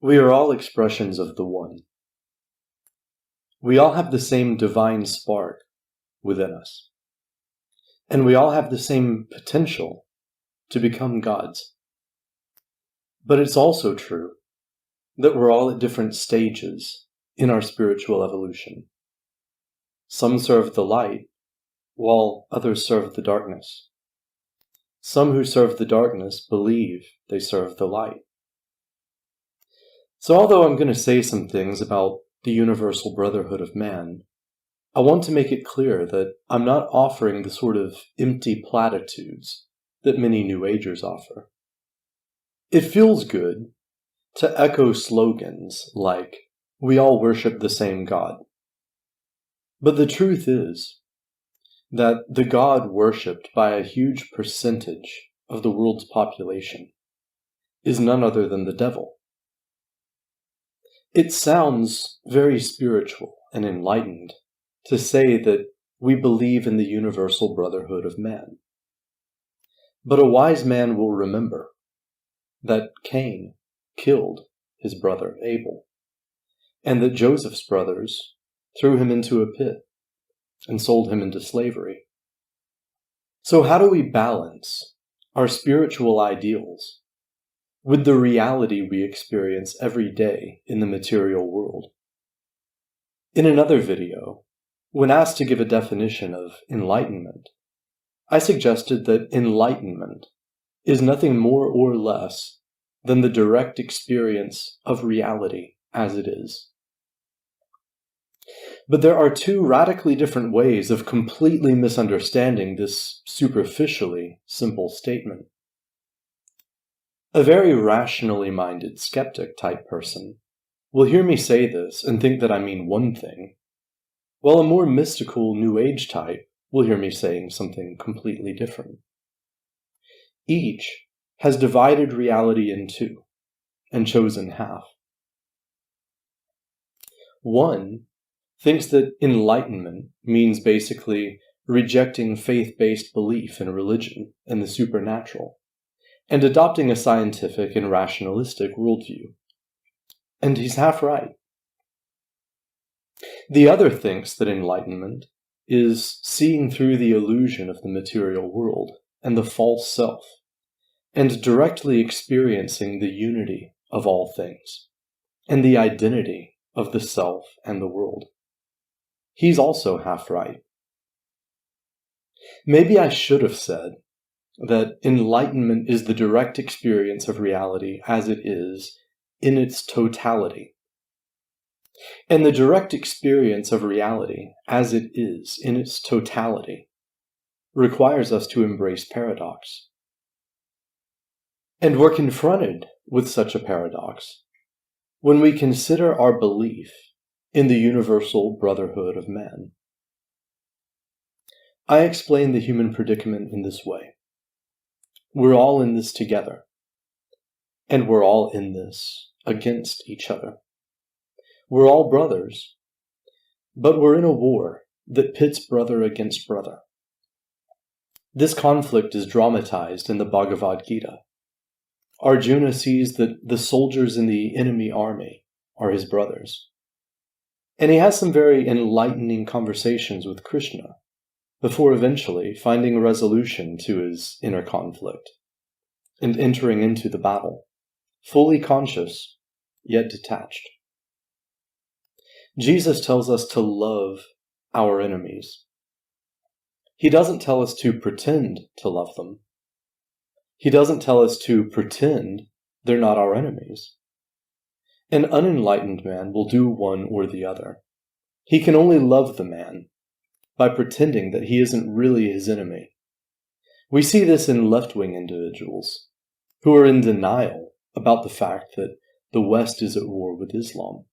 We are all expressions of the One. We all have the same divine spark within us. And we all have the same potential to become gods. But it's also true that we're all at different stages in our spiritual evolution. Some serve the light, while others serve the darkness. Some who serve the darkness believe they serve the light. So although I'm going to say some things about the Universal Brotherhood of Man, I want to make it clear that I'm not offering the sort of empty platitudes that many New Agers offer. It feels good to echo slogans like, "We all worship the same God." But the truth is that the God worshipped by a huge percentage of the world's population is none other than the devil. It sounds very spiritual and enlightened to say that we believe in the Universal Brotherhood of Man. But a wise man will remember that Cain killed his brother Abel, and that Joseph's brothers threw him into a pit and sold him into slavery. So how do we balance our spiritual ideals with the reality we experience every day in the material world? In another video, when asked to give a definition of enlightenment, I suggested that enlightenment is nothing more or less than the direct experience of reality as it is. But there are two radically different ways of completely misunderstanding this superficially simple statement. A very rationally minded skeptic type person will hear me say this and think that I mean one thing, while a more mystical New Age type will hear me saying something completely different. Each has divided reality in two and chosen half. One thinks that enlightenment means basically rejecting faith-based belief in religion and the supernatural, and adopting a scientific and rationalistic worldview. And he's half right. The other thinks that enlightenment is seeing through the illusion of the material world and the false self, and directly experiencing the unity of all things, and the identity of the self and the world. He's also half right. Maybe I should have said that enlightenment is the direct experience of reality as it is in its totality. And the direct experience of reality as it is in its totality requires us to embrace paradox. And we're confronted with such a paradox when we consider our belief in the Universal Brotherhood of Man. I explain the human predicament in this way. We're all in this together, and we're all in this against each other. We're all brothers, but we're in a war that pits brother against brother. This conflict is dramatized in the Bhagavad Gita. Arjuna sees that the soldiers in the enemy army are his brothers. And he has some very enlightening conversations with Krishna before eventually finding a resolution to his inner conflict and entering into the battle, fully conscious, yet detached. Jesus tells us to love our enemies. He doesn't tell us to pretend to love them. He doesn't tell us to pretend they're not our enemies. An unenlightened man will do one or the other. He can only love the man by pretending that he isn't really his enemy. We see this in left-wing individuals who are in denial about the fact that the West is at war with Islam.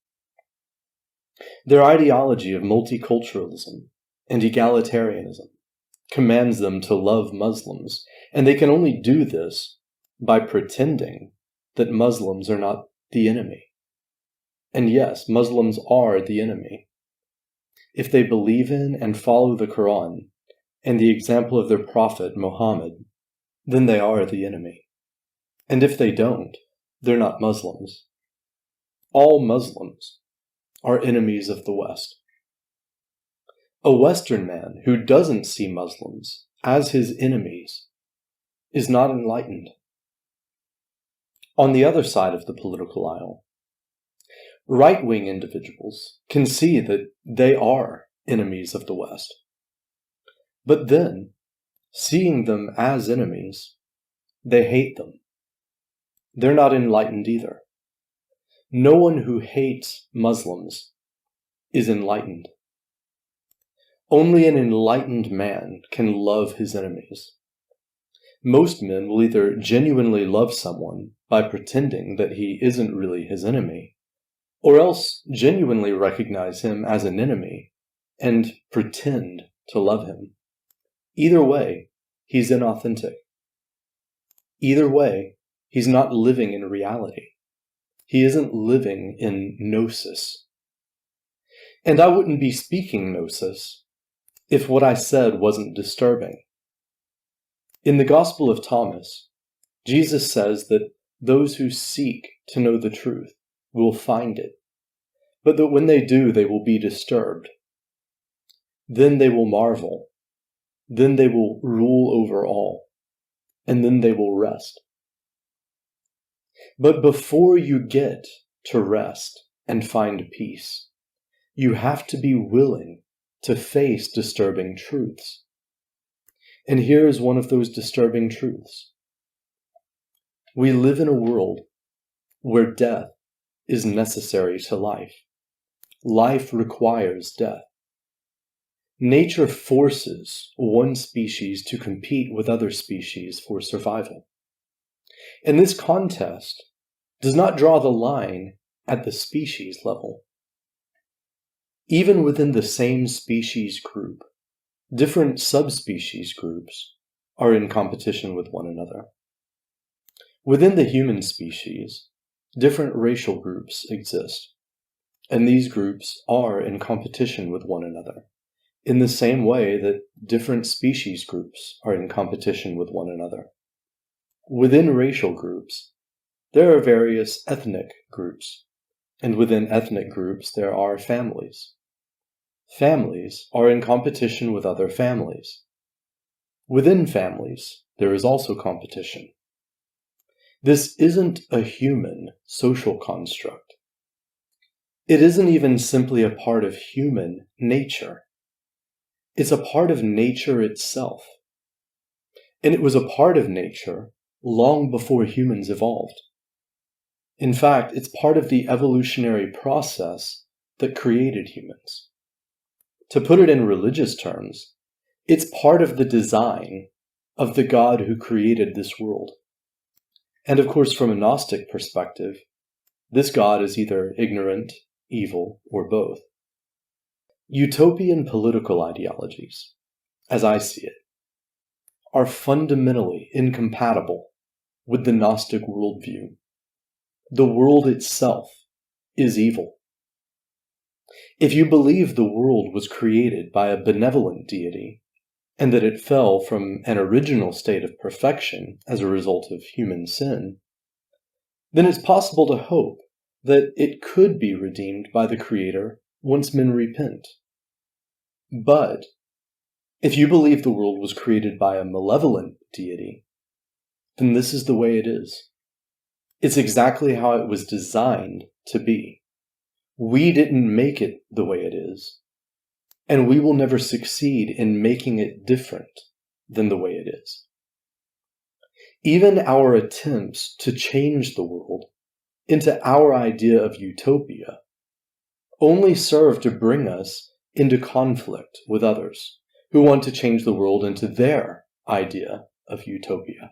Their ideology of multiculturalism and egalitarianism commands them to love Muslims, and they can only do this by pretending that Muslims are not the enemy. And yes, Muslims are the enemy. If they believe in and follow the Quran and the example of their prophet, Muhammad, then they are the enemy. And if they don't, they're not Muslims. All Muslims are enemies of the West. A Western man who doesn't see Muslims as his enemies is not enlightened. On the other side of the political aisle, right-wing individuals can see that they are enemies of the West. But then, seeing them as enemies, they hate them. They're not enlightened either. No one who hates Muslims is enlightened. Only an enlightened man can love his enemies. Most men will either genuinely love someone by pretending that he isn't really his enemy, or else genuinely recognize him as an enemy and pretend to love him. Either way, he's inauthentic. Either way, he's not living in reality. He isn't living in gnosis. And I wouldn't be speaking gnosis if what I said wasn't disturbing. In the Gospel of Thomas, Jesus says that those who seek to know the truth will find it, but that when they do, they will be disturbed. Then they will marvel. Then they will rule over all. And then they will rest. But before you get to rest and find peace, you have to be willing to face disturbing truths. And here is one of those disturbing truths. We live in a world where death is necessary to life. Life requires death. Nature forces one species to compete with other species for survival. And this contest does not draw the line at the species level. Even within the same species group, different subspecies groups are in competition with one another. Within the human species, different racial groups exist, and these groups are in competition with one another, in the same way that different species groups are in competition with one another. Within racial groups, there are various ethnic groups, and within ethnic groups there are families. Families are in competition with other families. Within families, there is also competition. This isn't a human social construct. It isn't even simply a part of human nature. It's a part of nature itself. And it was a part of nature long before humans evolved. In fact, it's part of the evolutionary process that created humans. To put it in religious terms, it's part of the design of the God who created this world. And of course, from a Gnostic perspective, this God is either ignorant, evil, or both. Utopian political ideologies, as I see it, are fundamentally incompatible with the Gnostic worldview. The world itself is evil. If you believe the world was created by a benevolent deity, and that it fell from an original state of perfection as a result of human sin, then it's possible to hope that it could be redeemed by the Creator once men repent. But if you believe the world was created by a malevolent deity, then this is the way it is. It's exactly how it was designed to be. We didn't make it the way it is, and we will never succeed in making it different than the way it is. Even our attempts to change the world into our idea of utopia only serve to bring us into conflict with others who want to change the world into their idea of utopia.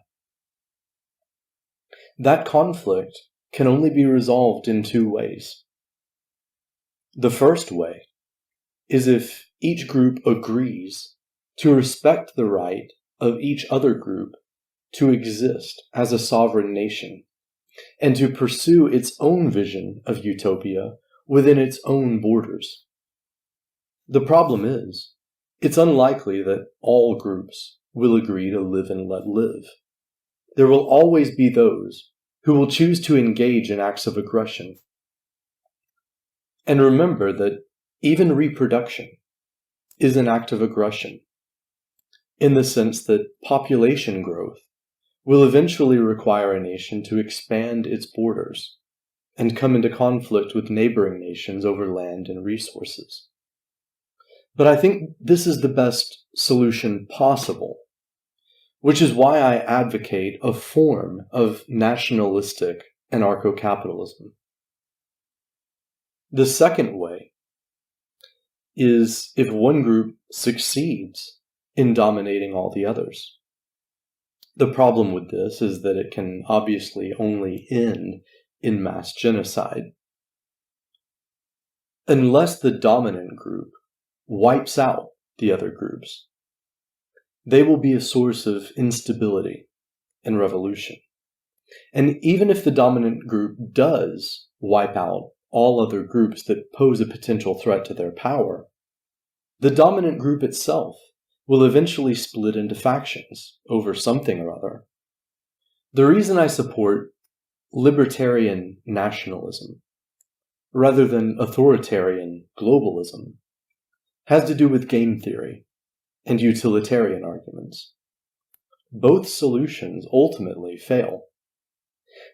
That conflict can only be resolved in two ways. The first way is if each group agrees to respect the right of each other group to exist as a sovereign nation and to pursue its own vision of utopia within its own borders. The problem is, it's unlikely that all groups will agree to live and let live. There will always be those who will choose to engage in acts of aggression. And remember that even reproduction is an act of aggression, in the sense that population growth will eventually require a nation to expand its borders and come into conflict with neighboring nations over land and resources. But I think this is the best solution possible, which is why I advocate a form of nationalistic anarcho-capitalism. The second way is if one group succeeds in dominating all the others. The problem with this is that it can obviously only end in mass genocide. Unless the dominant group wipes out the other groups, they will be a source of instability and revolution. And even if the dominant group does wipe out all other groups that pose a potential threat to their power, the dominant group itself will eventually split into factions over something or other. The reason I support libertarian nationalism rather than authoritarian globalism has to do with game theory and utilitarian arguments. Both solutions ultimately fail,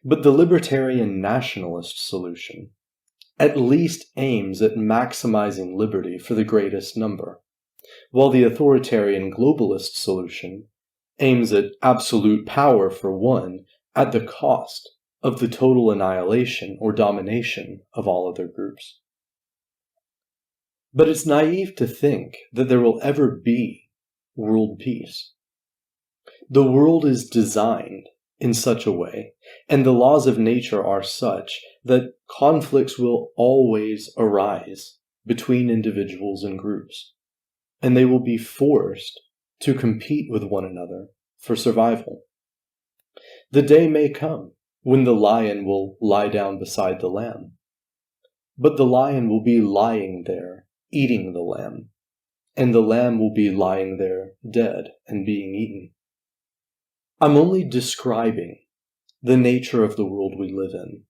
but the libertarian nationalist solution at least aims at maximizing liberty for the greatest number, while the authoritarian globalist solution aims at absolute power for one at the cost of the total annihilation or domination of all other groups. But it's naive to think that there will ever be world peace. The world is designed in such a way, and the laws of nature are such, that conflicts will always arise between individuals and groups, and they will be forced to compete with one another for survival. The day may come when the lion will lie down beside the lamb, but the lion will be lying there eating the lamb, and the lamb will be lying there dead and being eaten. I'm only describing the nature of the world we live in.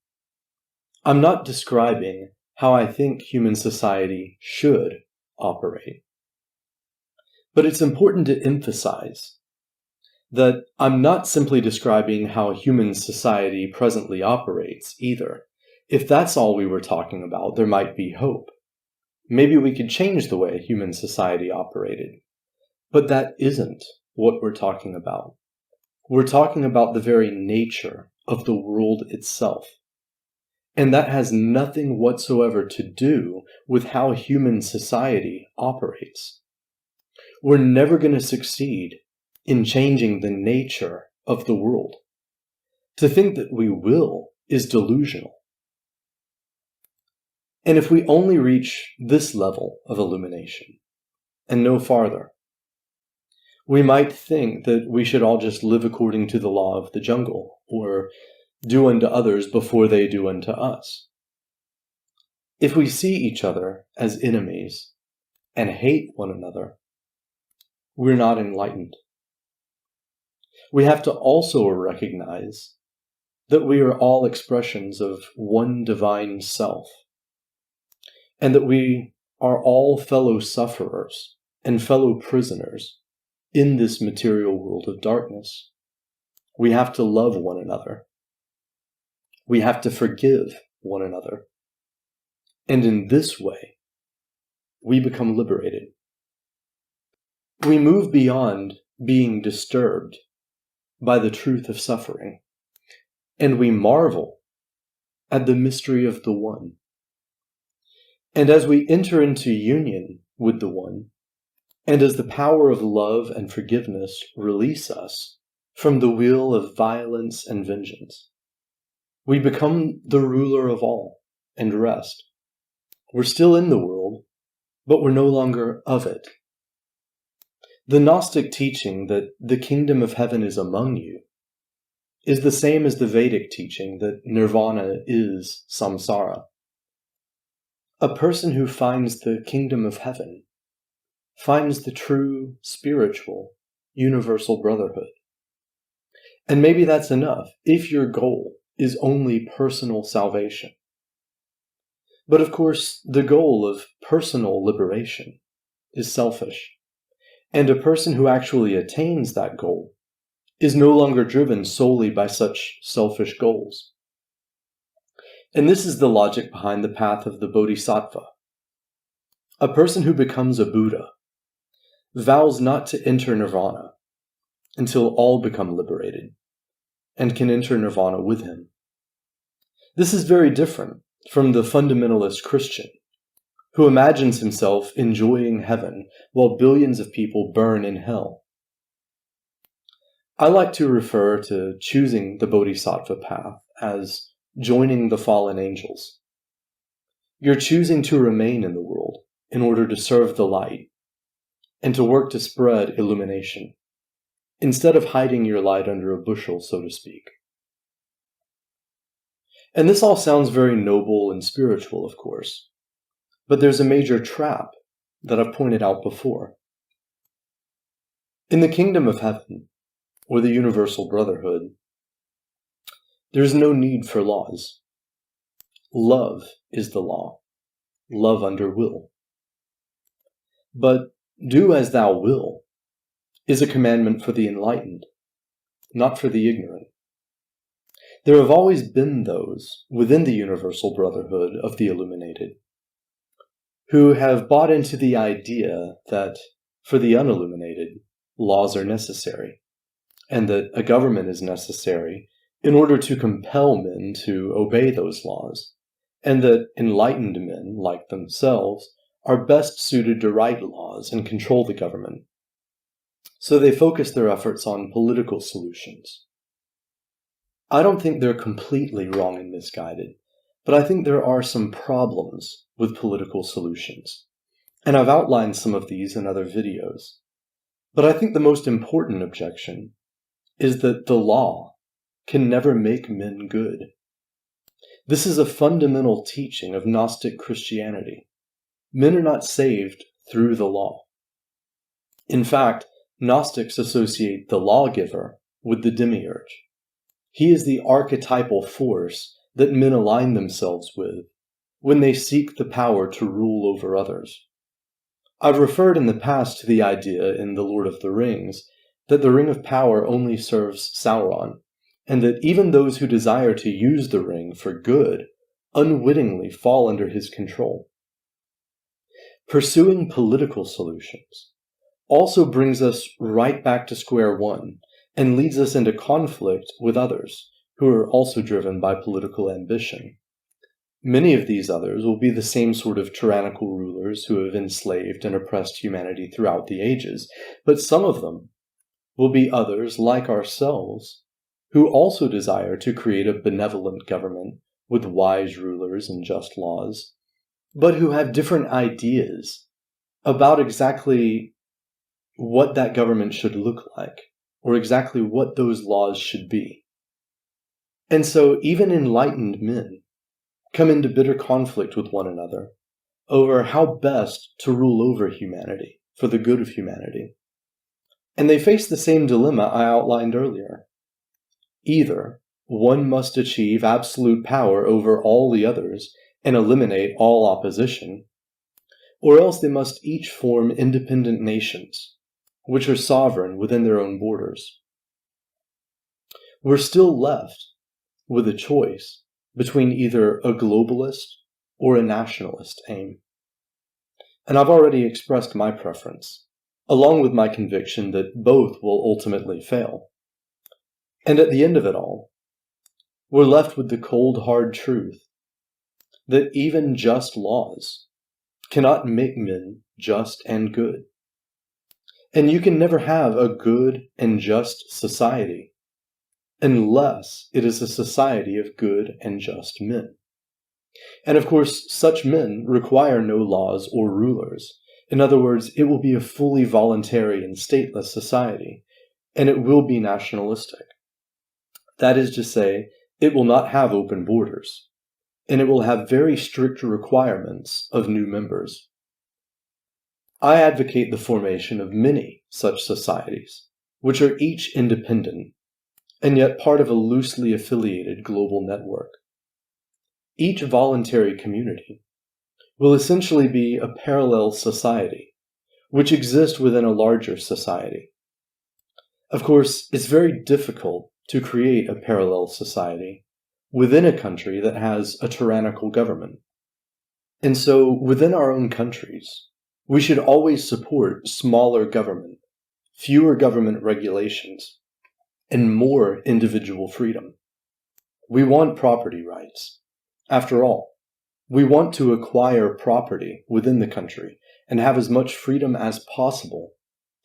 I'm not describing how I think human society should operate. But it's important to emphasize that I'm not simply describing how human society presently operates either. If that's all we were talking about, there might be hope. Maybe we could change the way human society operated. But that isn't what we're talking about. We're talking about the very nature of the world itself. And that has nothing whatsoever to do with how human society operates. We're never going to succeed in changing the nature of the world. To think that we will is delusional. And if we only reach this level of illumination, and no farther, we might think that we should all just live according to the law of the jungle, or do unto others before they do unto us. If we see each other as enemies and hate one another, we're not enlightened. We have to also recognize that we are all expressions of one divine self, and that we are all fellow sufferers and fellow prisoners in this material world of darkness. We have to love one another. We have to forgive one another. And in this way, we become liberated. We move beyond being disturbed by the truth of suffering, and we marvel at the mystery of the One. And as we enter into union with the One, and as the power of love and forgiveness release us from the wheel of violence and vengeance, we become the ruler of all and rest. We're still in the world, but we're no longer of it. The Gnostic teaching that the kingdom of heaven is among you is the same as the Vedic teaching that nirvana is samsara. A person who finds the kingdom of heaven finds the true spiritual universal brotherhood. And maybe that's enough if your goal is only personal salvation. But of course, the goal of personal liberation is selfish, and a person who actually attains that goal is no longer driven solely by such selfish goals. And this is the logic behind the path of the bodhisattva. A person who becomes a Buddha vows not to enter nirvana until all become liberated and can enter nirvana with him. This is very different from the fundamentalist Christian who imagines himself enjoying heaven while billions of people burn in hell. I like to refer to choosing the bodhisattva path as joining the fallen angels. You're choosing to remain in the world in order to serve the light and to work to spread illumination, instead of hiding your light under a bushel, so to speak. And this all sounds very noble and spiritual, of course, but there's a major trap that I've pointed out before. In the kingdom of heaven, or the Universal Brotherhood, there's no need for laws. Love is the law, love under will. But do as thou will is a commandment for the enlightened, not for the ignorant. There have always been those within the Universal Brotherhood of the illuminated who have bought into the idea that for the unilluminated, laws are necessary, and that a government is necessary in order to compel men to obey those laws, and that enlightened men, like themselves, are best suited to write laws and control the government. So they focus their efforts on political solutions. I don't think they're completely wrong and misguided, but I think there are some problems with political solutions, and I've outlined some of these in other videos. But I think the most important objection is that the law can never make men good. This is a fundamental teaching of Gnostic Christianity. Men are not saved through the law. In fact, Gnostics associate the lawgiver with the demiurge. He is the archetypal force that men align themselves with when they seek the power to rule over others. I've referred in the past to the idea in The Lord of the Rings that the Ring of Power only serves Sauron, and that even those who desire to use the ring for good unwittingly fall under his control. Pursuing political solutions also brings us right back to square one and leads us into conflict with others who are also driven by political ambition. Many of these others will be the same sort of tyrannical rulers who have enslaved and oppressed humanity throughout the ages, but some of them will be others like ourselves who also desire to create a benevolent government with wise rulers and just laws, but who have different ideas about exactly what that government should look like, or exactly what those laws should be. And so even enlightened men come into bitter conflict with one another over how best to rule over humanity for the good of humanity. And they face the same dilemma I outlined earlier. Either one must achieve absolute power over all the others and eliminate all opposition, or else they must each form independent nations, which are sovereign within their own borders. We're still left with a choice between either a globalist or a nationalist aim. And I've already expressed my preference, along with my conviction that both will ultimately fail. And at the end of it all, we're left with the cold, hard truth that even just laws cannot make men just and good. And you can never have a good and just society unless it is a society of good and just men. And of course, such men require no laws or rulers. In other words, it will be a fully voluntary and stateless society, and it will be nationalistic. That is to say, it will not have open borders, and it will have very strict requirements of new members. I advocate the formation of many such societies, which are each independent, and yet part of a loosely affiliated global network. Each voluntary community will essentially be a parallel society, which exists within a larger society. Of course, it's very difficult to create a parallel society within a country that has a tyrannical government. And so, within our own countries, we should always support smaller government, fewer government regulations, and more individual freedom. We want property rights. After all, we want to acquire property within the country and have as much freedom as possible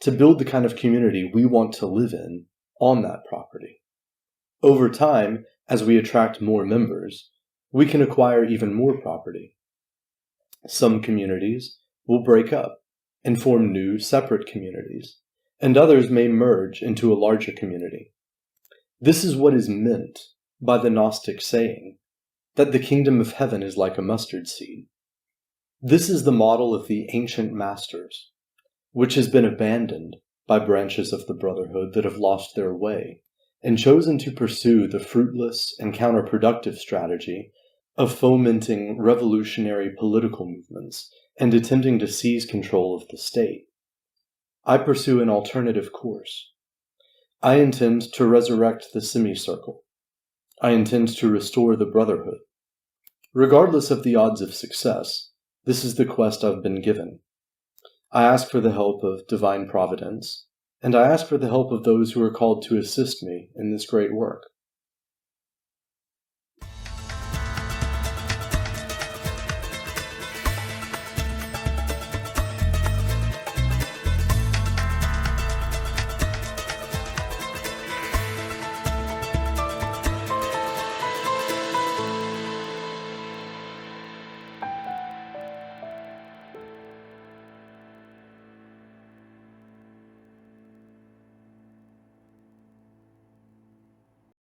to build the kind of community we want to live in on that property. Over time, as we attract more members, we can acquire even more property. Some communities will break up and form new, separate communities, and others may merge into a larger community. This is what is meant by the Gnostic saying that the kingdom of heaven is like a mustard seed. This is the model of the ancient masters, which has been abandoned by branches of the Brotherhood that have lost their way and chosen to pursue the fruitless and counterproductive strategy of fomenting revolutionary political movements and attempting to seize control of the state. I pursue an alternative course. I intend to resurrect the semicircle. I intend to restore the Brotherhood. Regardless of the odds of success, this is the quest I've been given. I ask for the help of divine providence, and I ask for the help of those who are called to assist me in this great work.